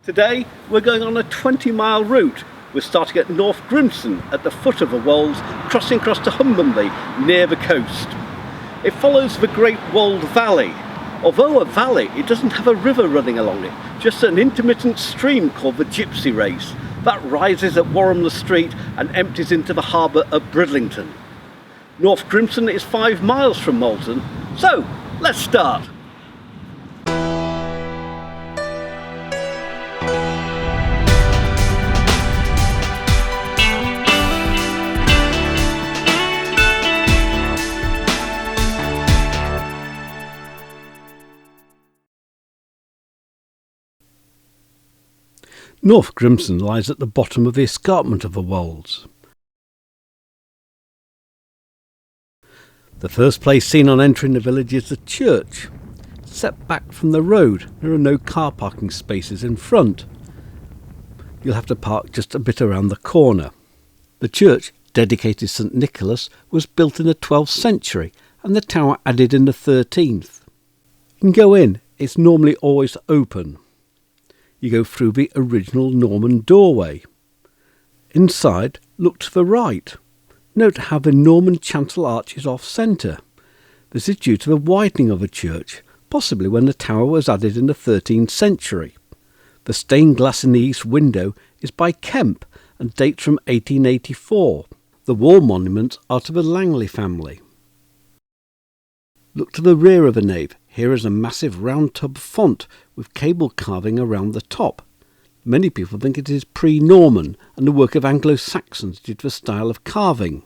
Today we're going on a 20-mile route. We're starting at North Gimston at the foot of the Wolds, crossing across to Hummanby near the coast. It follows the Great Wold Valley. Although a valley, it doesn't have a river running along it, just an intermittent stream called the Gypsy Race that rises at Warham-le-Street and empties into the harbour at Bridlington. North Gimston is 5 miles from Moulton, so let's start. North Gimston lies at the bottom of the escarpment of the Wolds. The first place seen on entering the village is the church. Set back from the road, there are no car parking spaces in front. You'll have to park just a bit around the corner. The church, dedicated to St Nicholas, was built in the 12th century and the tower added in the 13th. You can go in, it's normally always open. You go through the original Norman doorway. Inside, look to the right. Note how the Norman chancel arch is off-centre. This is due to the widening of the church, possibly when the tower was added in the 13th century. The stained glass in the east window is by Kemp and dates from 1884. The wall monuments are to the Langley family. Look to the rear of the nave. Here is a massive round tub font with cable carving around the top. Many people think it is pre-Norman and the work of Anglo-Saxons due to the style of carving.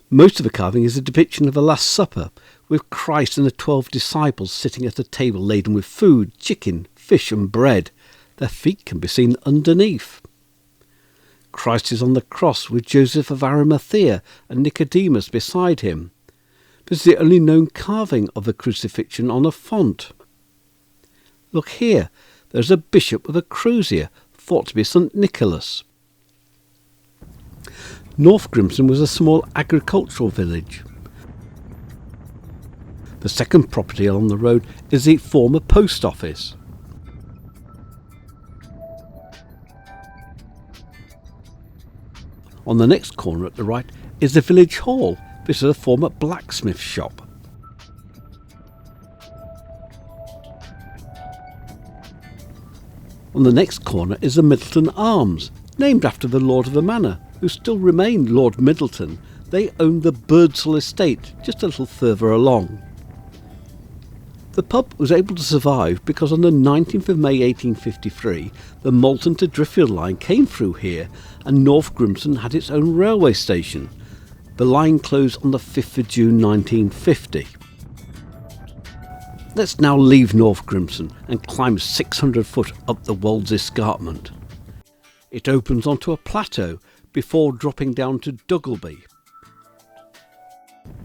Most of the carving is a depiction of the Last Supper, with Christ and the 12 disciples sitting at a table laden with food, chicken, fish and bread. Their feet can be seen underneath. Christ is on the cross with Joseph of Arimathea and Nicodemus beside him. This is the only known carving of the crucifixion on a font. Look here, there's a bishop with a crozier, thought to be St Nicholas. North Gimston was a small agricultural village. The second property along the road is the former post office. On the next corner at the right is the village hall. This is a former blacksmith shop. On the next corner is the Middleton Arms, named after the Lord of the Manor, who still remained Lord Middleton. They owned the Birdsall estate, just a little further along. The pub was able to survive because on the 19th of May 1853, the Moulton to Driffield line came through here and North Gimston had its own railway station. The line closed on the 5th of June 1950. Let's now leave North Gimston and climb 600 foot up the Wolds escarpment. It opens onto a plateau before dropping down to Duggelby.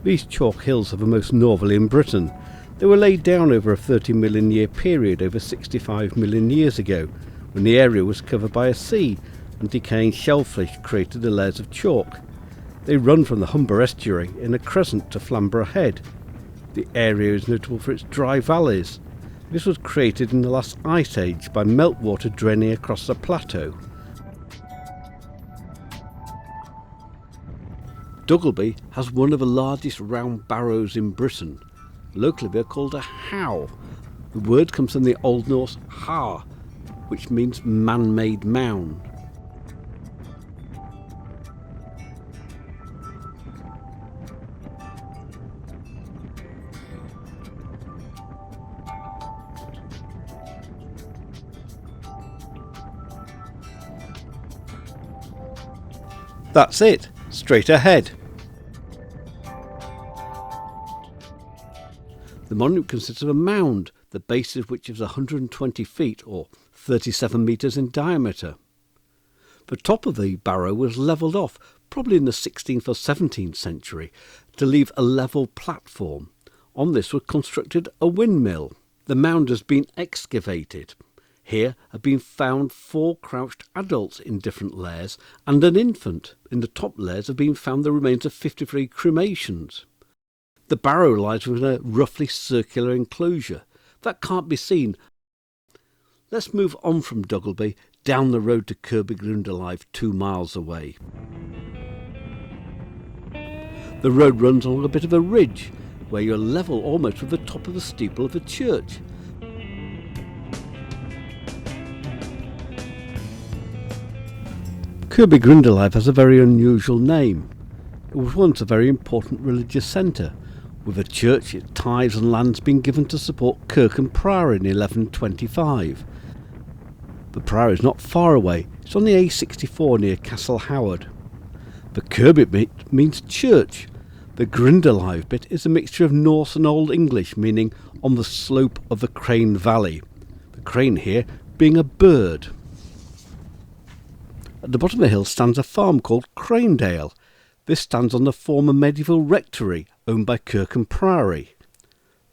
These chalk hills are the most northerly in Britain. They were laid down over a 30 million year period over 65 million years ago, when the area was covered by a sea and decaying shellfish created the layers of chalk. They run from the Humber estuary in a crescent to Flamborough Head. The area is notable for its dry valleys. This was created in the last ice age by meltwater draining across the plateau. Duggelby has one of the largest round barrows in Britain. Locally they are called a how. The word comes from the Old Norse ha, which means man-made mound. That's it, straight ahead. The monument consists of a mound, the base of which is 120 feet or 37 metres in diameter. The top of the barrow was levelled off, probably in the 16th or 17th century, to leave a level platform. On this was constructed a windmill. The mound has been excavated. Here have been found 4 crouched adults in different layers and an infant. In the top layers have been found the remains of 53 cremations. The barrow lies within a roughly circular enclosure that can't be seen. Let's move on from Duggelby down the road to Kirkby Grindalythe, 2 miles away. The road runs along a bit of a ridge where you're level almost with the top of the steeple of a church. Kirkby Grindalythe has a very unusual name. It was once a very important religious centre, with a church, its tithes and lands being given to support Kirk and Priory in 1125. The Priory is not far away, it's on the A64 near Castle Howard. The Kirby bit means church. The Grindalythe bit is a mixture of Norse and Old English, meaning on the slope of the Crane Valley. The crane here being a bird. At the bottom of the hill stands a farm called Cranedale. This stands on the former medieval rectory owned by Kirk and Priory.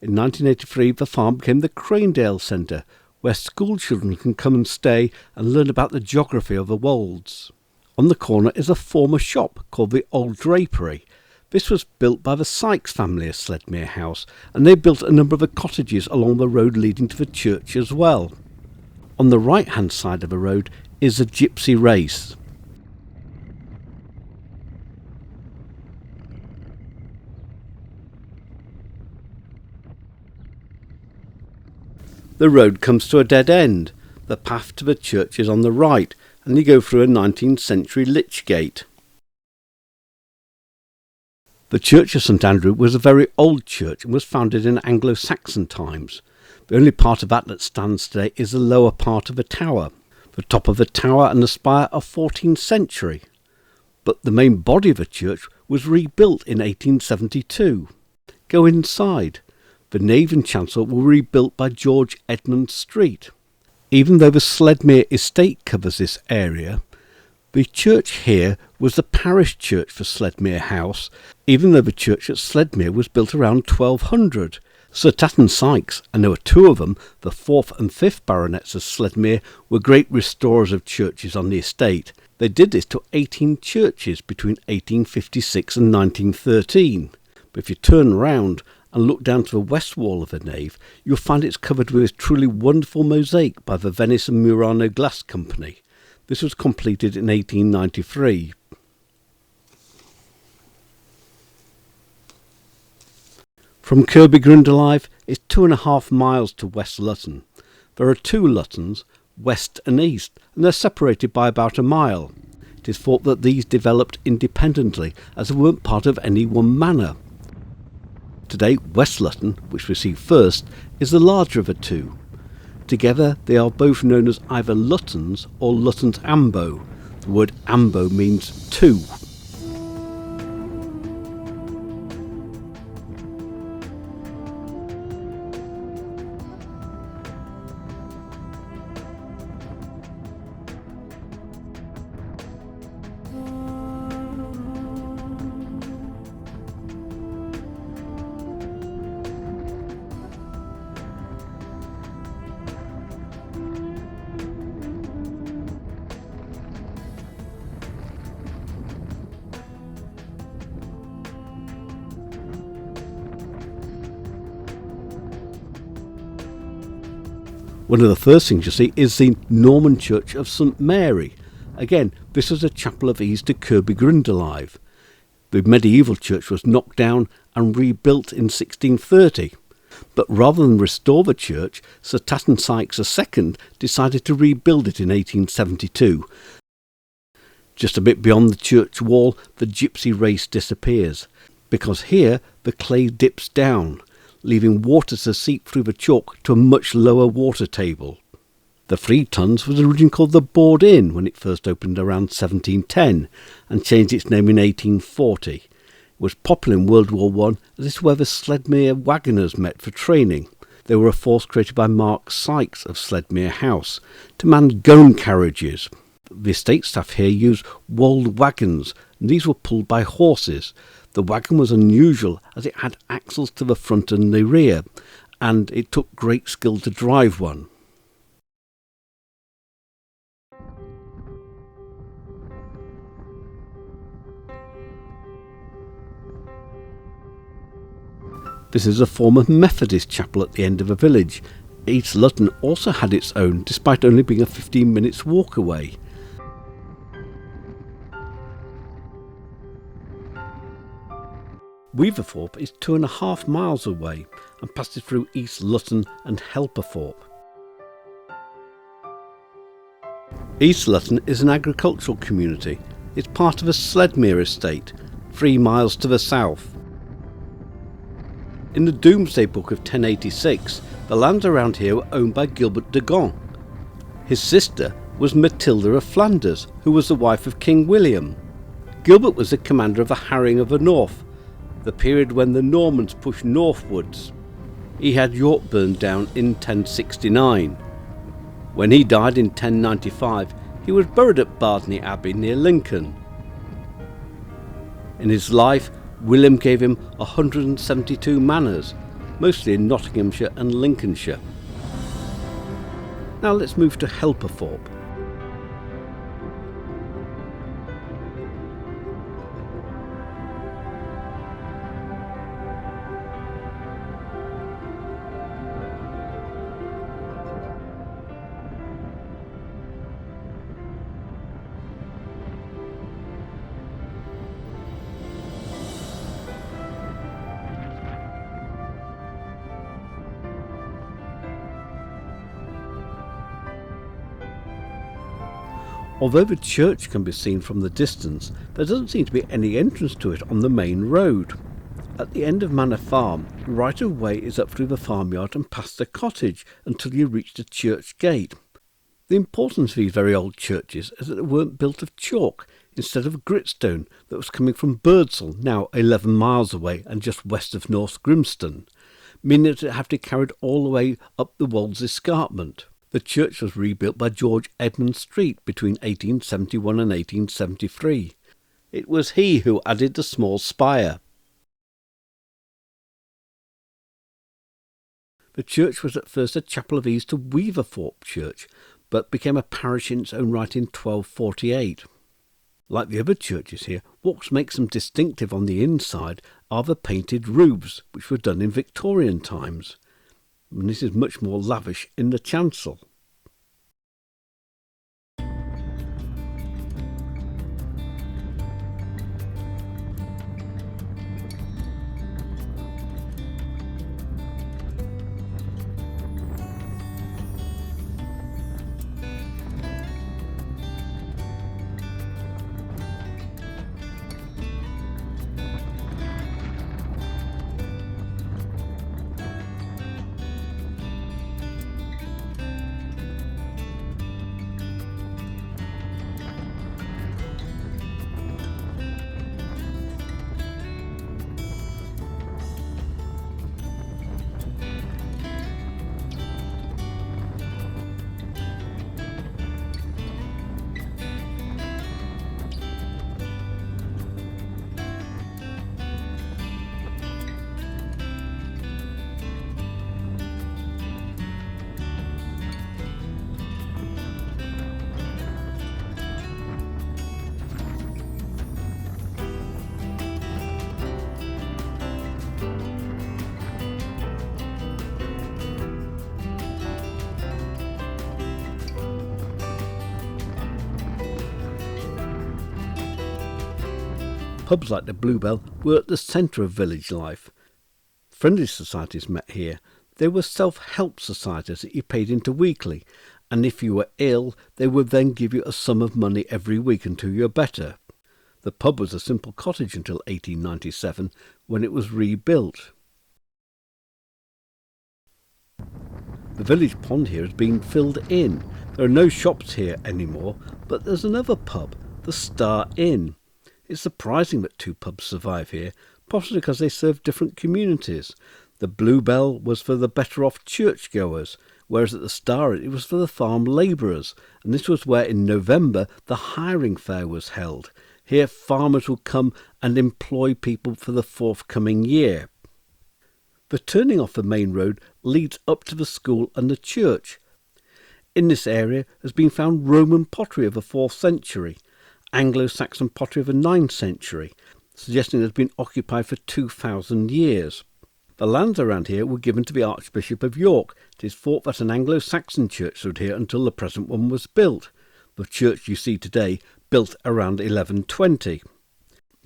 In 1983 the farm became the Cranedale Centre, where school children can come and stay and learn about the geography of the Wolds. On the corner is a former shop called the Old Drapery. This was built by the Sykes family of Sledmere House, and they built a number of the cottages along the road leading to the church as well. On the right hand side of the road is a Gypsy Race. The road comes to a dead end. The path to the church is on the right, and you go through a 19th century lich gate. The Church of St Andrew was a very old church and was founded in Anglo-Saxon times. The only part of that stands today is the lower part of the tower. The top of the tower and the spire are 14th century, but the main body of the church was rebuilt in 1872. Go inside. The nave and chancel were rebuilt by George Edmund Street. Even though the Sledmere estate covers this area, the church here was the parish church for Sledmere House, even though the church at Sledmere was built around 1200. Sir Tatton Sykes, and there were two of them, the 4th and 5th baronets of Sledmere, were great restorers of churches on the estate. They did this to 18 churches between 1856 and 1913. But if you turn round and look down to the west wall of the nave, you'll find it's covered with a truly wonderful mosaic by the Venice and Murano Glass Company. This was completed in 1893. From Kirkby Grindalythe it's 2.5 miles to West Lutton. There are 2 Luttons, west and east, and they're separated by about a mile. It is thought that these developed independently, as they weren't part of any one manor. Today, West Lutton, which we see first, is the larger of the two. Together they are both known as either Luttons or Luttons Ambo. The word Ambo means two. One of the first things you see is the Norman Church of St Mary. Again, this was a chapel of ease to Kirkby Grindalythe. The medieval church was knocked down and rebuilt in 1630. But rather than restore the church, Sir Tatton Sykes II decided to rebuild it in 1872. Just a bit beyond the church wall, the Gypsy Race disappears, because here the clay dips down, leaving water to seep through the chalk to a much lower water table. The 3 Tons was originally called the Board Inn when it first opened around 1710 and changed its name in 1840. It was popular in World War I as this is where the Sledmere wagoners met for training. They were a force created by Mark Sykes of Sledmere House to man gun carriages. The estate staff here used Wold wagons, and these were pulled by horses. The wagon was unusual as it had axles to the front and the rear, and it took great skill to drive one. This is a former Methodist chapel at the end of the village. East Lutton also had its own, despite only being a 15 minutes walk away. Weaverthorpe is 2.5 miles away and passes through East Lutton and Helperthorpe. East Lutton is an agricultural community. It's part of a Sledmere estate, 3 miles to the south. In the Domesday Book of 1086, the lands around here were owned by Gilbert de Gaunt. His sister was Matilda of Flanders, who was the wife of King William. Gilbert was the commander of the Harrying of the North, the period when the Normans pushed northwards. He had York burned down in 1069. When he died in 1095, he was buried at Bardney Abbey near Lincoln. In his life, William gave him 172 manors, mostly in Nottinghamshire and Lincolnshire. Now let's move to Helperthorpe. Although the church can be seen from the distance, there doesn't seem to be any entrance to it on the main road. At the end of Manor Farm, the right of way is up through the farmyard and past the cottage until you reach the church gate. The importance of these very old churches is that they weren't built of chalk instead of gritstone that was coming from Birdsall, now 11 miles away and just west of North Gimston, meaning that it had to be carried all the way up the Wolds escarpment. The church was rebuilt by George Edmund Street between 1871 and 1873. It was he who added the small spire. The church was at first a chapel of ease to Weaverthorpe Church, but became a parish in its own right in 1248. Like the other churches here, what makes them distinctive on the inside are the painted roofs, which were done in Victorian times. And this is much more lavish in the chancel. Pubs like the Bluebell were at the centre of village life. Friendly societies met here. They were self-help societies that you paid into weekly, and if you were ill, they would then give you a sum of money every week until you were better. The pub was a simple cottage until 1897, when it was rebuilt. The village pond here has been filled in. There are no shops here anymore, but there's another pub, the Star Inn. It's surprising that two pubs survive here, possibly because they serve different communities. The Bluebell was for the better-off churchgoers, whereas at the Star it was for the farm labourers, and this was where in November the hiring fair was held. Here farmers would come and employ people for the forthcoming year. The turning off the main road leads up to the school and the church. In this area has been found Roman pottery of the 4th century, Anglo-Saxon pottery of the 9th century, suggesting it has been occupied for 2,000 years. The lands around here were given to the Archbishop of York. It is thought that an Anglo-Saxon church stood here until the present one was built. The church you see today, built around 1120.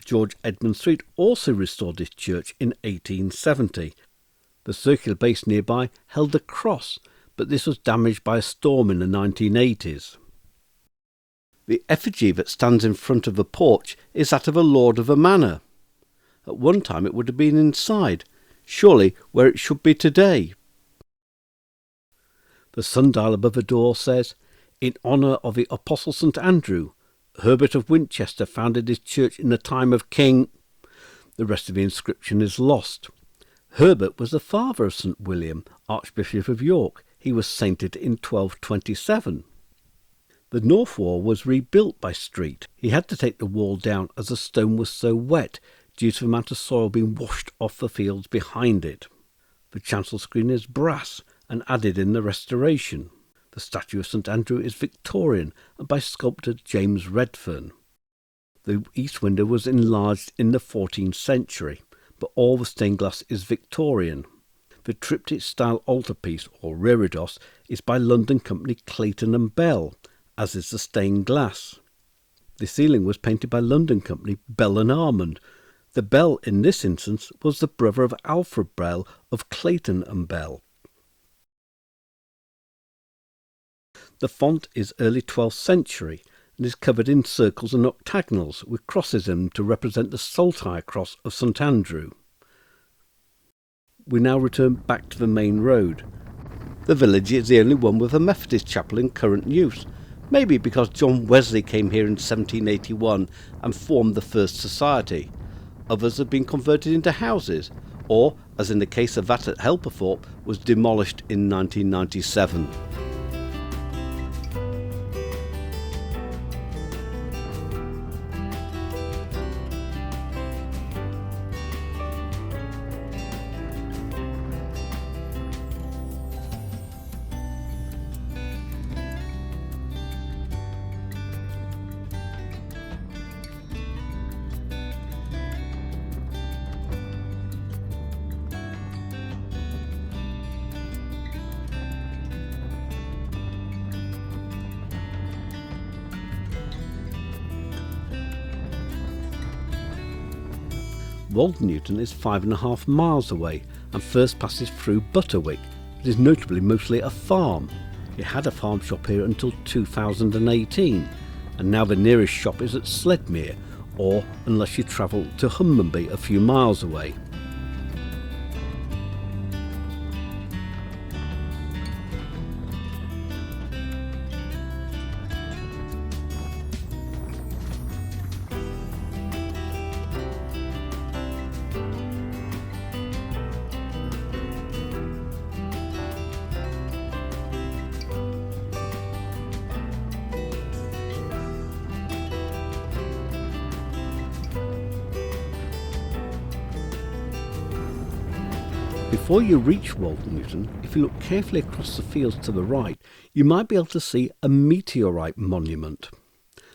George Edmund Street also restored this church in 1870. The circular base nearby held a cross, but this was damaged by a storm in the 1980s. The effigy that stands in front of the porch is that of a lord of a manor. At one time it would have been inside, surely where it should be today. The sundial above the door says, "In honour of the Apostle St Andrew, Herbert of Winchester founded his church in the time of King." The rest of the inscription is lost. Herbert was the father of St William, Archbishop of York. He was sainted in 1227. The north wall was rebuilt by Street. He had to take the wall down as the stone was so wet due to the amount of soil being washed off the fields behind it. The chancel screen is brass and added in the restoration. The statue of St Andrew is Victorian and by sculptor James Redfern. The east window was enlarged in the 14th century, but all the stained glass is Victorian. The triptych-style altarpiece, or reredos, is by London company Clayton and Bell, as is the stained glass. The ceiling was painted by London company Bell and Armand. The Bell in this instance was the brother of Alfred Bell of Clayton and Bell. The font is early 12th century and is covered in circles and octagonals with crosses in them to represent the saltire cross of St Andrew. We now return back to the main road. The village is the only one with a Methodist chapel in current use, maybe because John Wesley came here in 1781 and formed the first society. Others have been converted into houses, or, as in the case of that at Helperthorpe, was demolished in 1997. Wold Newton is 5.5 miles away and first passes through Butterwick. It is notably mostly a farm. It had a farm shop here until 2018, and now the nearest shop is at Sledmere, or unless you travel to Hummanby a few miles away. Before you reach Wold Newton, if you look carefully across the fields to the right, you might be able to see a Meteorite monument.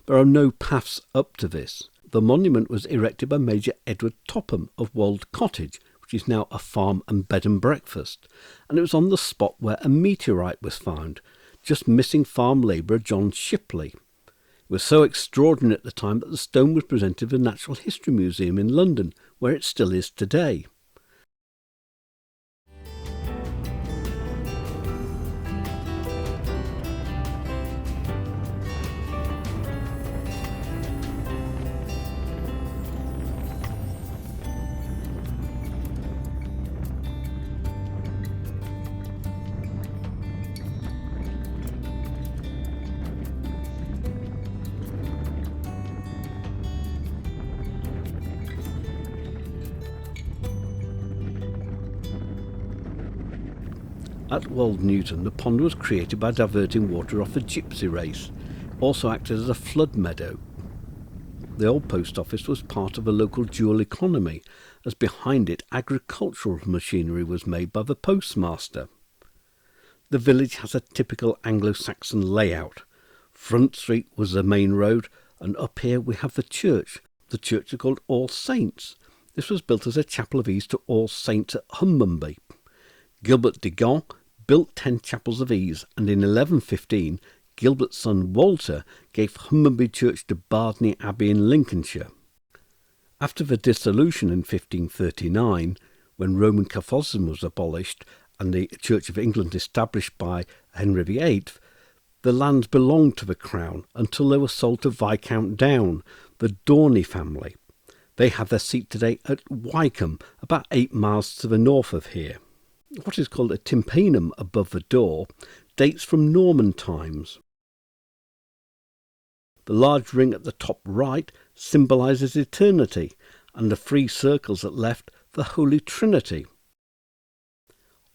There are no paths up to this. The monument was erected by Major Edward Topham of Wold Cottage, which is now a farm and bed and breakfast, and it was on the spot where a meteorite was found, just missing farm labourer John Shipley. It was so extraordinary at the time that the stone was presented to the Natural History Museum in London, where it still is today. At Wold Newton, the pond was created by diverting water off the Gypsy Race. It also acted as a flood meadow. The old post office was part of a local dual economy, as behind it agricultural machinery was made by the postmaster. The village has a typical Anglo-Saxon layout. Front Street was the main road, and up here we have the church. The church is called All Saints. This was built as a chapel of ease to All Saints at Hummanby. Gilbert de Gaunt built 10 chapels of ease, and in 1115 Gilbert's son Walter gave Hummanby Church to Bardney Abbey in Lincolnshire. After the dissolution in 1539, when Roman Catholicism was abolished and the Church of England established by Henry VIII, the lands belonged to the Crown until they were sold to Viscount Down, the Dorney family. They have their seat today at Wycombe, about 8 miles to the north of here. What is called a tympanum above the door dates from Norman times. The large ring at the top right symbolises eternity, and the 3 circles at left the Holy Trinity.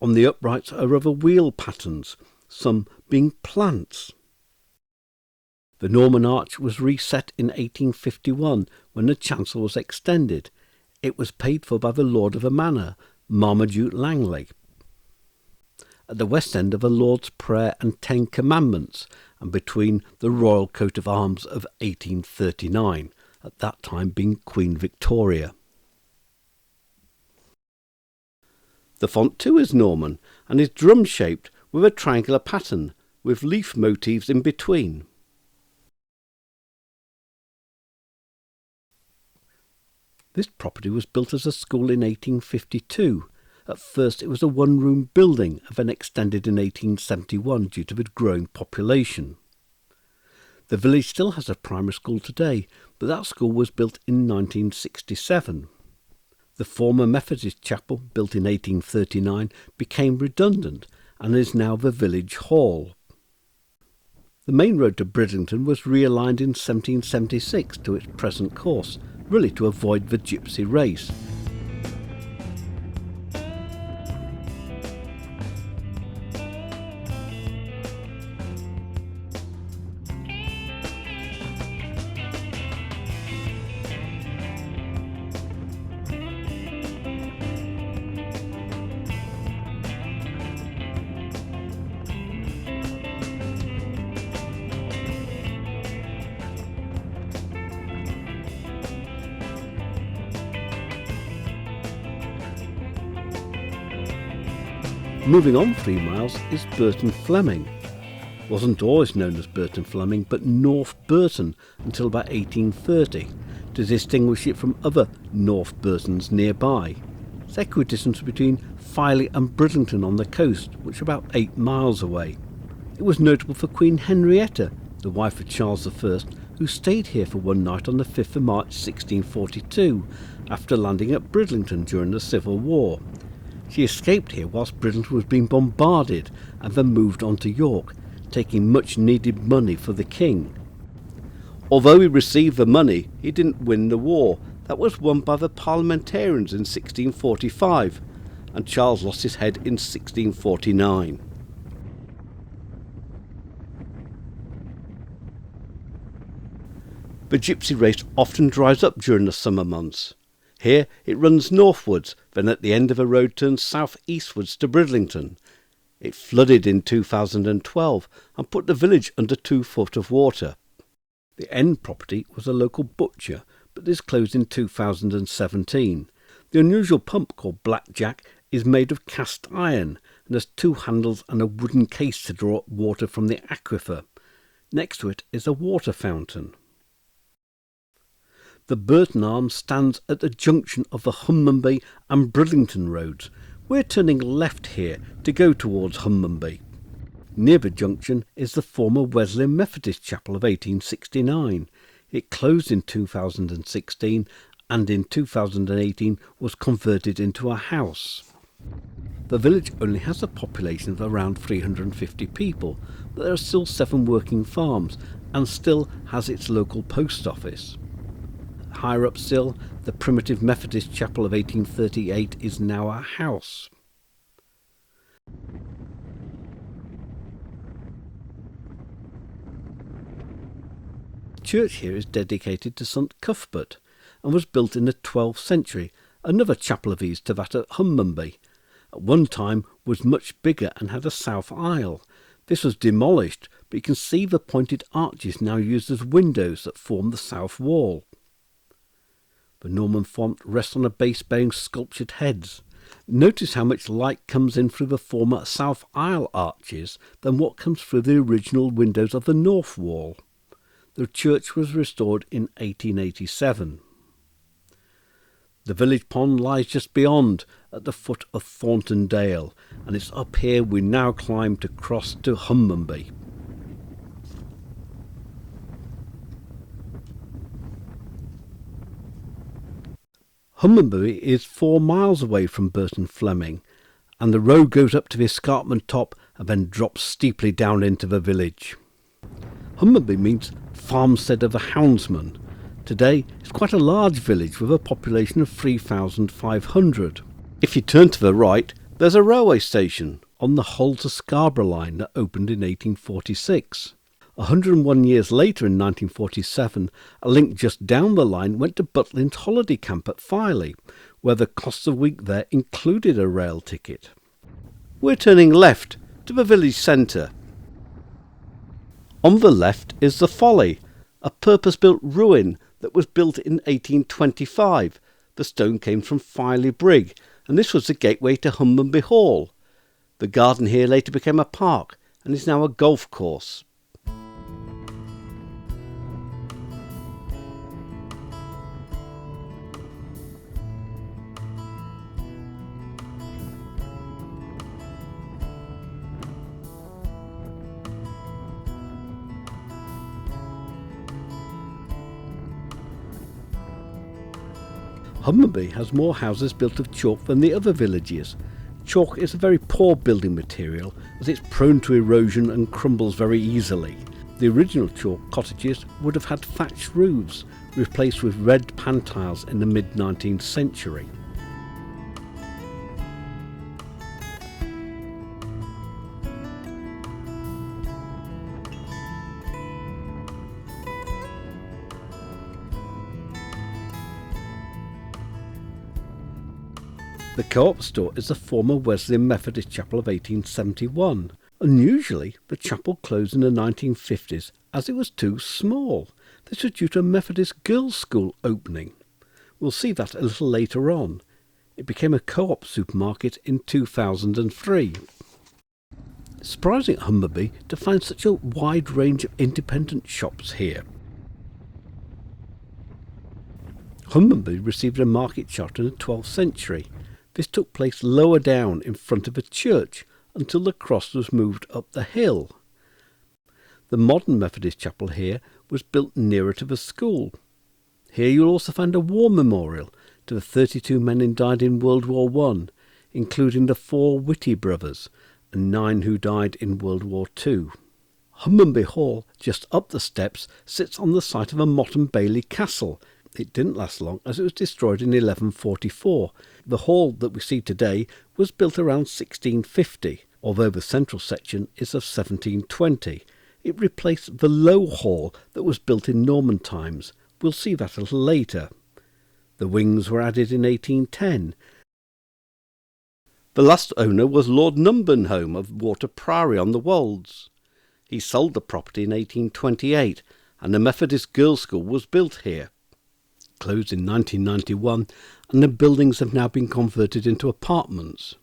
On the uprights are other wheel patterns, some being plants. The Norman arch was reset in 1851 when the chancel was extended. It was paid for by the lord of the manor, Marmaduke Langley. At the west end are the Lord's Prayer and 10 Commandments, and between the Royal Coat of Arms of 1839, at that time being Queen Victoria. The font too is Norman and is drum-shaped with a triangular pattern with leaf motifs in between. This property was built as a school in 1852. At first it was a one-room building and then extended in 1871 due to the growing population. The village still has a primary school today, but that school was built in 1967. The former Methodist chapel, built in 1839, became redundant and is now the village hall. The main road to Bridlington was realigned in 1776 to its present course, really to avoid the Gypsy Race. Moving on 3 miles is Burton Fleming. Wasn't always known as Burton Fleming, but North Burton until about 1830, to distinguish it from other North Burtons nearby. It's equidistant between Filey and Bridlington on the coast, which are about 8 miles away. It was notable for Queen Henrietta, the wife of Charles I, who stayed here for one night on the 5th of March 1642, after landing at Bridlington during the Civil War. She escaped here whilst Bridlington was being bombarded and then moved on to York, taking much needed money for the king. Although he received the money, he didn't win the war. That was won by the parliamentarians in 1645, and Charles lost his head in 1649. The Gypsy Race often dries up during the summer months. Here it runs northwards, then at the end of a road turns south-eastwards to Bridlington. It flooded in 2012 and put the village under 2 foot of water. The end property was a local butcher, but this closed in 2017. The unusual pump, called Blackjack, is made of cast iron and has 2 handles and a wooden case to draw water from the aquifer. Next to it is a water fountain. The Burton Arms stands at the junction of the Hunmanby and Bridlington roads. We're turning left here to go towards Hummanby. Near the junction is the former Wesleyan Methodist Chapel of 1869. It closed in 2016 and in 2018 was converted into a house. The village only has a population of around 350 people, but there are still 7 working farms and still has its local post office. Higher up still, the primitive Methodist chapel of 1838 is now a house. The church here is dedicated to St Cuthbert and was built in the 12th century, another chapel of ease to that at Hummanby. At one time was much bigger and had a south aisle. This was demolished, but you can see the pointed arches now used as windows that form the south wall. The Norman font rests on a base bearing sculptured heads. Notice how much light comes in through the former south aisle arches than what comes through the original windows of the north wall. The church was restored in 1887. The village pond lies just beyond, at the foot of Thornton Dale, and it's up here we now climb to cross to Hummanby. Hummanby is 4 miles away from Burton Fleming, and the road goes up to the escarpment top and then drops steeply down into the village. Hummanby means farmstead of the houndsman. Today it's quite a large village with a population of 3,500. If you turn to the right, there's a railway station on the Hull to Scarborough line that opened in 1846. 101 years later, in 1947, a link just down the line went to Butlins holiday camp at Filey, where the cost of a week there included a rail ticket. We're turning left to the village centre. On the left is the Folly, a purpose-built ruin that was built in 1825. The stone came from Filey Brig, and this was the gateway to Hummanby Hall. The garden here later became a park and is now a golf course. Hummanby has more houses built of chalk than the other villages. Chalk is a very poor building material as it's prone to erosion and crumbles very easily. The original chalk cottages would have had thatched roofs, replaced with red pan tiles in the mid-19th century. The Co-op store is the former Wesleyan Methodist Chapel of 1871. Unusually, the chapel closed in the 1950s as it was too small. This was due to a Methodist girls' school opening. We'll see that a little later on. It became a Co-op supermarket in 2003. It's surprising at Hummanby to find such a wide range of independent shops here. Hummanby received a market charter in the 12th century. This took place lower down in front of a church until the cross was moved up the hill. The modern Methodist chapel here was built nearer to the school. Here you'll also find a war memorial to the 32 men who died in World War I, including the 4 Whitty brothers and 9 who died in World War II. Hummanby Hall, just up the steps, sits on the site of a Motte and Bailey castle. It didn't last long as it was destroyed in 1144. The hall that we see today was built around 1650, although the central section is of 1720. It replaced the low hall that was built in Norman times. We'll see that a little later. The wings were added in 1810. The last owner was Lord Numbenholme of Water Priory on the Wolds. He sold the property in 1828 and the Methodist Girls' School was built here. Closed in 1991, and the buildings have now been converted into apartments.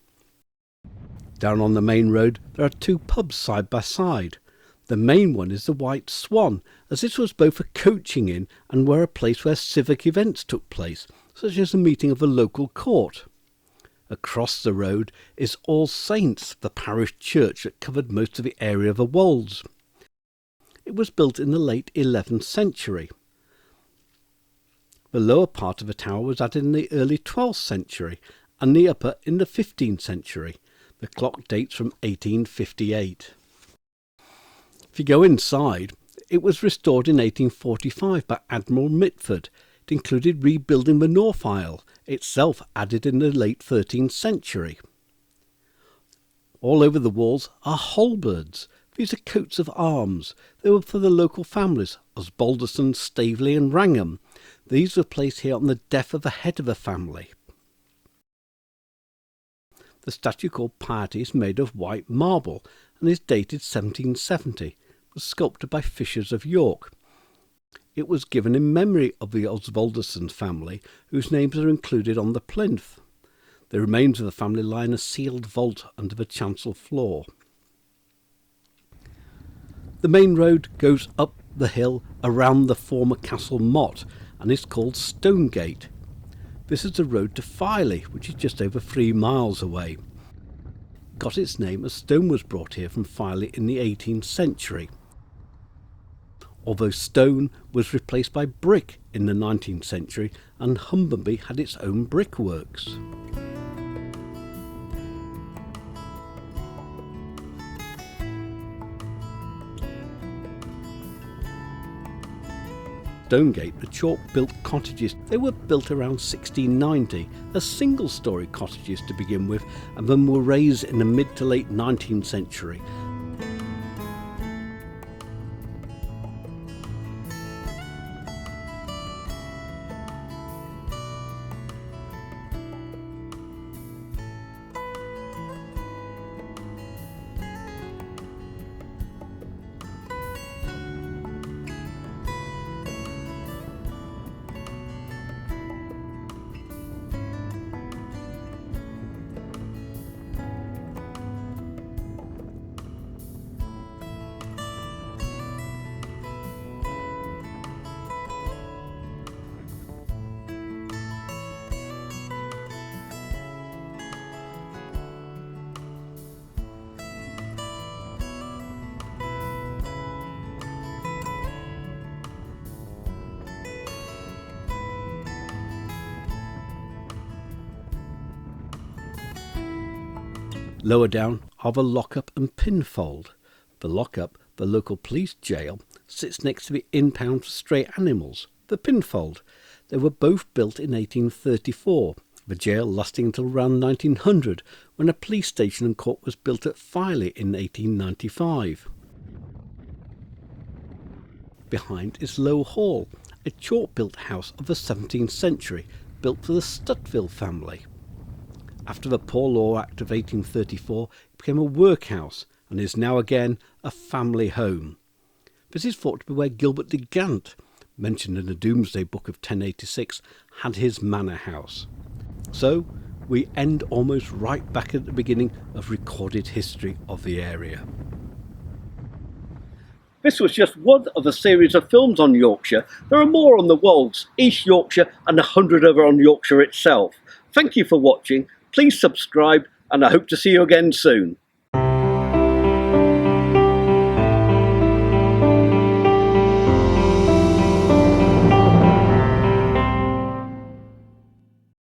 Down on the main road there are 2 pubs side by side. The main one is the White Swan, as this was both a coaching inn and were a place where civic events took place, such as a meeting of the local court. Across the road is All Saints, the parish church that covered most of the area of the Wolds. It was built in the late 11th century. The lower part of the tower was added in the early 12th century and the upper in the 15th century. The clock dates from 1858. If you go inside, it was restored in 1845 by Admiral Mitford. It included rebuilding the north aisle, itself added in the late 13th century. All over the walls are halberds. These are coats of arms. They were for the local families, Osbaldeston, Staveley and Wrangham. These were placed here on the death of the head of a family. The statue called Piety is made of white marble and is dated 1770. It was sculpted by Fishers of York. It was given in memory of the Osbaldiston family, whose names are included on the plinth. The remains of the family lie in a sealed vault under the chancel floor. The main road goes up the hill around the former Castle Motte and is called Stonegate. This is the road to Filey, which is just over 3 miles away. It got its name as stone was brought here from Filey in the 18th century. Although stone was replaced by brick in the 19th century, and Hummanby had its own brickworks. Stonegate, the chalk-built cottages, they were built around 1690 as single-storey cottages to begin with, and then were raised in the mid to late 19th century. Lower down are the lockup and pinfold. The lockup, the local police jail, sits next to the impound for stray animals, the pinfold. They were both built in 1834, the jail lasting until around 1900, when a police station and court was built at Filey in 1895. Behind is Low Hall, a chalk-built house of the 17th century, built for the Stutville family. After the Poor Law Act of 1834, it became a workhouse and is now again a family home. This is thought to be where Gilbert de Gant, mentioned in the Domesday Book of 1086, had his manor house. So we end almost right back at the beginning of recorded history of the area. This was just one of a series of films on Yorkshire. There are more on the Wolds, East Yorkshire and 100 over on Yorkshire itself. Thank you for watching. Please subscribe, and I hope to see you again soon.